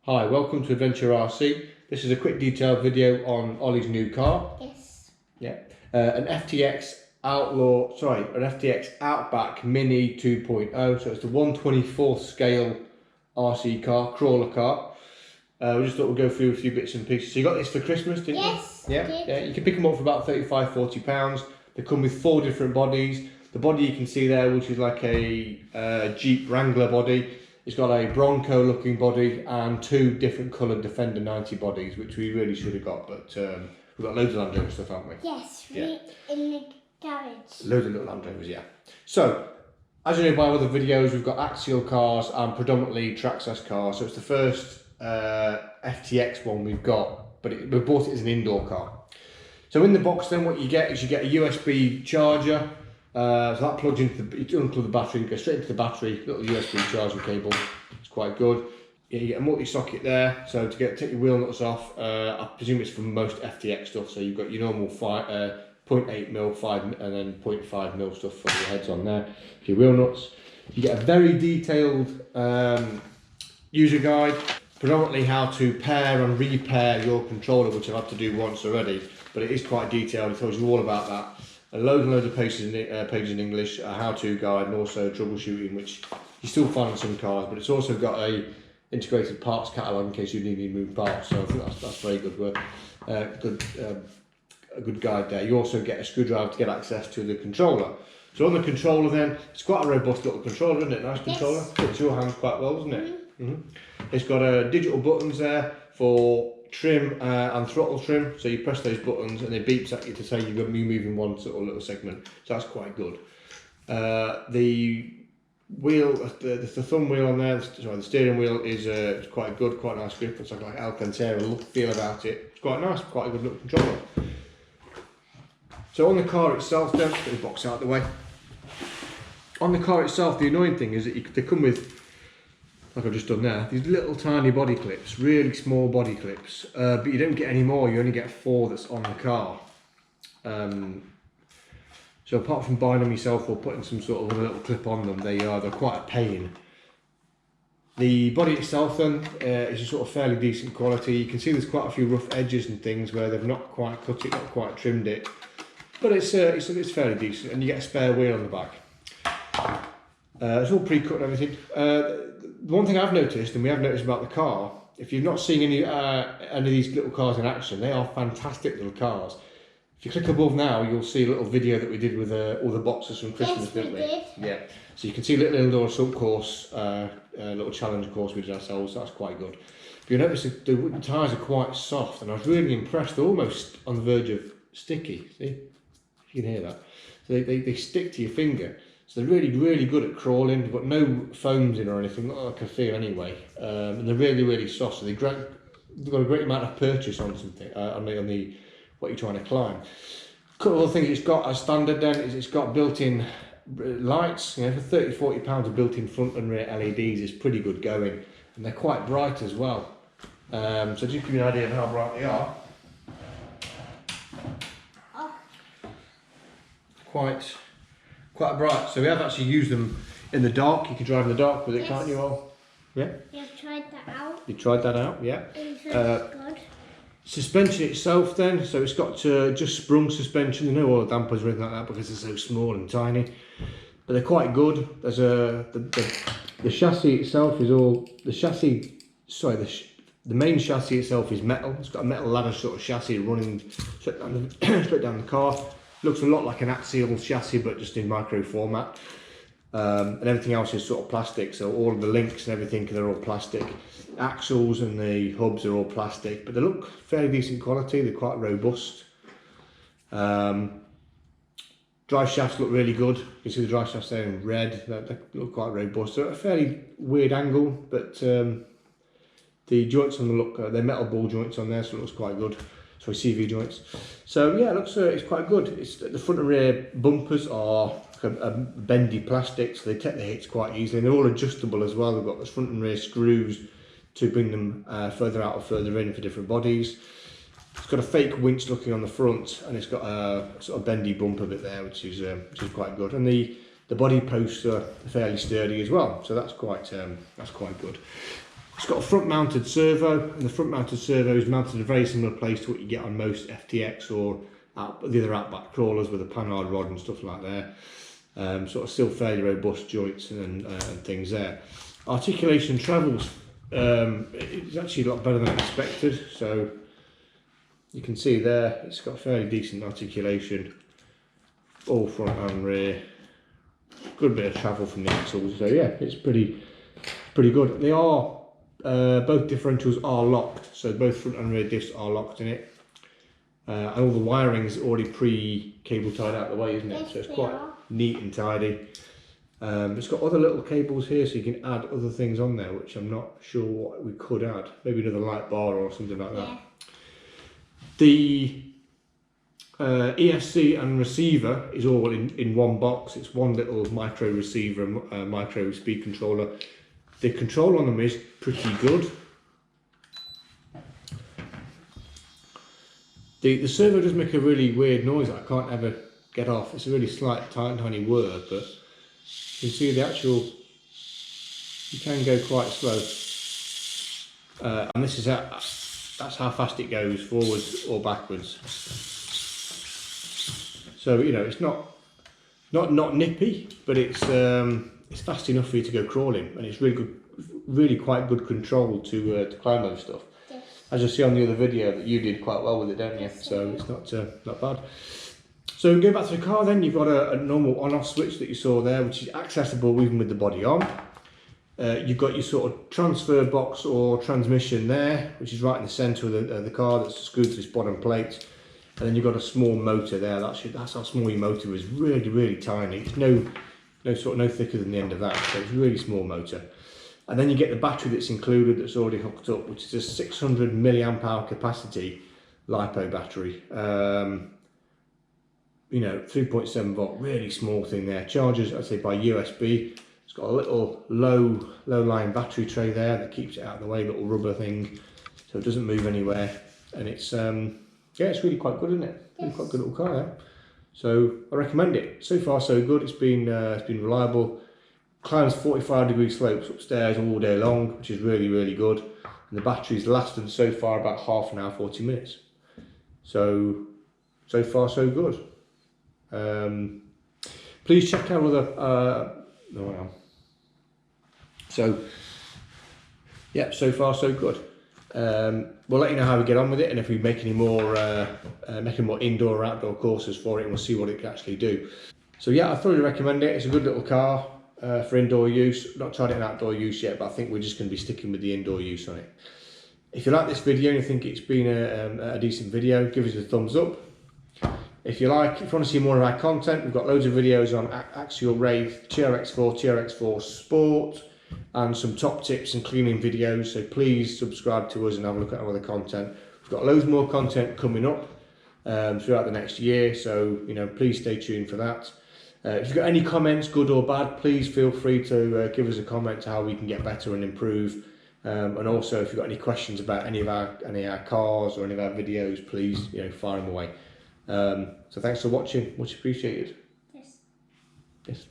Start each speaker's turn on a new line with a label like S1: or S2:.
S1: Hi, welcome to Adventure RC. This is a quick detailed video on Ollie's new car.
S2: Yes.
S1: Yeah, an FTX Outback Mini 2.0. So it's the 1/24th scale RC car, crawler car. We just thought we'd go through a few bits and pieces. So you got this for Christmas, didn't you?
S2: Yes.
S1: Yeah. You can pick them up for about £35–40. They come with 4 different bodies. The body you can see there, which is like a Jeep Wrangler body. It's got a Bronco looking body and 2 different coloured Defender 90 bodies, which we really should have got, but we've got loads of Land Rover stuff, haven't we?
S2: Yes, in the garage.
S1: Loads of little Land Rovers, yeah. So, as you know by other videos, we've got axial cars and predominantly Traxxas cars. So it's the first FTX one we've got, but we bought it as an indoor car. So in the box then what you get is you get a USB charger. So that plugs into you unplug the battery, you go straight into the battery, little USB charging cable. It's quite good. Yeah, you get a multi-socket there, so to take your wheel nuts off. I presume it's for most FTX stuff. So you've got your normal 0.8mm, 5 and then 0.5mm stuff for your heads on there. For your wheel nuts, you get a very detailed user guide, predominantly how to pair and repair your controller, which I've had to do once already, but it is quite detailed. It tells you all about that. And loads of pages in English, a how-to guide, and also troubleshooting, which you still find on some cars, but it's also got a integrated parts catalogue in case you need to move parts. So I think that's very good work. A good guide there. You also get a screwdriver to get access to the controller. So on the controller then, it's quite a robust little controller, isn't it? Nice controller. Fits your hands quite well, doesn't it? It's got digital buttons there for trim and throttle trim, so you press those buttons and it beeps at you to say you're moving one sort of little segment, so that's quite good. The wheel, the thumb wheel on there, the steering wheel is quite good, quite nice grip. It's like Alcantara look, feel about it. It's quite nice, quite a good little controller. So on the car itself then, let's get the box out of the way. On the car itself, the annoying thing is that they come with, like I've just done there, these little tiny body clips, really small body clips, but you don't get any more, you only get 4 that's on the car. So apart from buying them yourself or putting some sort of a little clip on them, they're quite a pain. The body itself then is a sort of fairly decent quality. You can see there's quite a few rough edges and things where they've not quite cut it, not quite trimmed it, but it's fairly decent, and you get a spare wheel on the back. It's all pre-cut and everything. The one thing I've noticed, and we have noticed about the car, if you've not seen any of these little cars in action, they are fantastic little cars. If you click above now, you'll see a little video that we did with all the boxes from Christmas, didn't we? Did. Yeah. So you can see a little indoor assault course, a little challenge course we did ourselves. That's quite good. But you notice the tyres are quite soft, and I was really impressed. They're almost on the verge of sticky. See, you can hear that. So they stick to your finger. So they're really good at crawling. They've got no foams in or anything, not like I feel anyway. And they're really soft. So they've got a great amount of purchase on something on the what you're trying to climb. A couple of other things it's got as standard then is it's got built-in lights. You know, for £30–40 of built-in front and rear LEDs is pretty good going, and they're quite bright as well. So just give you an idea of how bright they are. Quite bright. So we have actually used them in the dark. You can drive in the dark with it, can't you all? Yeah?
S2: You've tried that out.
S1: You tried that out, yeah.
S2: Good.
S1: Suspension itself then, so it's got just sprung suspension. There's no oil dampers or anything like that because they're so small and tiny. But they're quite good. There's the chassis itself is all, the main chassis itself is metal. It's got a metal ladder sort of chassis running straight down the car. Looks a lot like an axial chassis, but just in micro format. And everything else is sort of plastic, so all of the links and everything, they're all plastic. Axles and the hubs are all plastic, but they look fairly decent quality. They're quite robust. Drive shafts look really good. You can see the drive shafts there in red. They look quite robust. They're at a fairly weird angle, but the joints on the look, they're metal ball joints on there, so it looks quite good. Sorry, CV joints. So yeah, it looks it's quite good. The front and rear bumpers are a bendy plastic, so they take the hits quite easily. And they're all adjustable as well. They've got those front and rear screws to bring them further out or further in for different bodies. It's got a fake winch looking on the front, and it's got a sort of bendy bumper bit there, which is quite good. And the body posts are fairly sturdy as well, so that's quite good. It's got a front mounted servo, and the front mounted servo is mounted in a very similar place to what you get on most FTX or the other Outback crawlers with a panhard rod and stuff like that. Sort of still fairly robust joints and things there. Articulation travels, it's actually a lot better than expected, so you can see there it's got fairly decent articulation, all front and rear, good bit of travel from the axles, so yeah, it's pretty good. They are, both differentials are locked, so both front and rear diffs are locked in it. And all the wiring's already pre-cable tied out the way, isn't it? So it's quite neat and tidy. It's got other little cables here, so you can add other things on there, which I'm not sure what we could add. Maybe another light bar or something like that. The ESC and receiver is all in one box. It's one little micro receiver and micro speed controller. The control on them is pretty good. The servo does make a really weird noise that I can't ever get off. It's a really slight, tiny whir, but you can see the actual, you can go quite slow. And this is that's how fast it goes, forwards or backwards. So, you know, it's not nippy, but it's fast enough for you to go crawling, and it's really quite good control to climb those stuff. As you see on the other video, that you did quite well with it, don't you? So it's not bad. So go back to the car then, you've got a normal on-off switch that you saw there, which is accessible even with the body on. You've got your sort of transfer box or transmission there, which is right in the centre of the car that's screwed to this bottom plate. And then you've got a small motor there, that's how small your motor is, really tiny. It's no thicker than the end of that, so it's a really small motor. And then you get the battery that's included, that's already hooked up, which is a 600 milliamp hour capacity LiPo battery. You know, 3.7 volt, really small thing there. Charges, I'd say, by USB. It's got a little low lying battery tray there that keeps it out of the way, little rubber thing, so it doesn't move anywhere. And it's yeah, it's really quite good, isn't it? Yes. Really quite good little car there. So I recommend it. So far so good. It's been reliable. Climbs 45-degree slopes upstairs all day long, which is really good. And the battery's lasted so far about half an hour, 40 minutes. So far so good. Please check out other. So yeah, so far so good. We'll let you know how we get on with it, and if we make any more, making more indoor or outdoor courses for it, and we'll see what it can actually do. So yeah, I thoroughly recommend it. It's a good little car for indoor use. Not tried it in outdoor use yet, but I think we're just going to be sticking with the indoor use on it. If you like this video and you think it's been a decent video, give us a thumbs up. If you want to see more of our content, we've got loads of videos on axial rave, TRX4, TRX4 Sport, and some top tips and cleaning videos, so please subscribe to us and have a look at our other content. We've got loads more content coming up throughout the next year, so you know, please stay tuned for that. If you've got any comments, good or bad, please feel free to give us a comment to how we can get better and improve. And also, if you've got any questions about any of our cars or any of our videos, please, you know, fire them away. So thanks for watching, much appreciated.
S2: Yes.